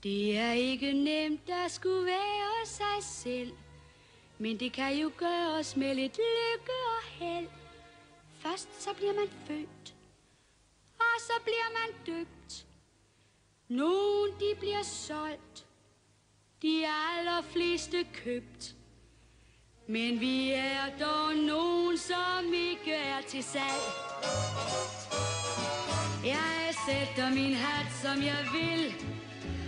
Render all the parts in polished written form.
Det er ikke nemt at skulle være sig selv, men det kan jo gøres med lidt lykke og held. Først så bliver man født, og så bliver man døbt. Nogle de bliver solgt, de allerfleste købt. Men vi er dog nogen, som ikke er til salg. Jeg sætter min hat, som jeg vil,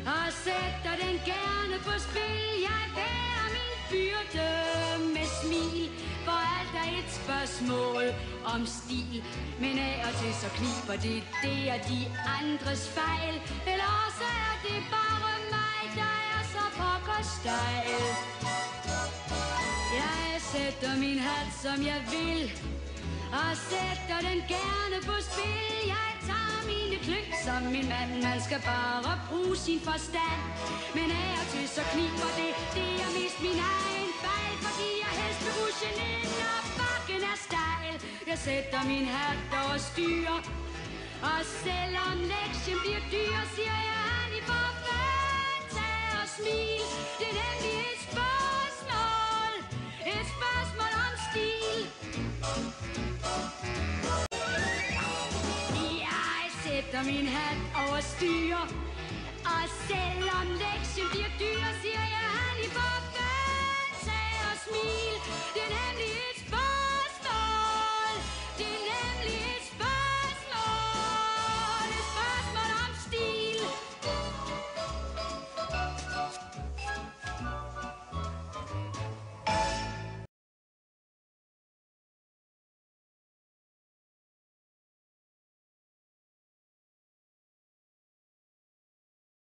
og sætter den gerne på spil. Jeg bærer min byrde med smil, for alt er et spørgsmål om stil. Men af og til så kniber det er de andres fejl. Eller også er det bare mig, der er så pokker stejl. Jeg sætter min hat, som jeg vil, og sætter den gerne på spil. Jeg tager mine kløgt som min mand, man skal bare bruge sin forstand. Men af og til så kniber det er mest min egen fejl, fordi jeg helst vil rushe ned, når bakken er stejl. Jeg sætter min hat over styr, og selvom lektien bliver dyr, siger jeg, Annie, for fanden, tag og smil. Det er nemlig et spørgsmål om stil. Jeg sætter min hat over styr,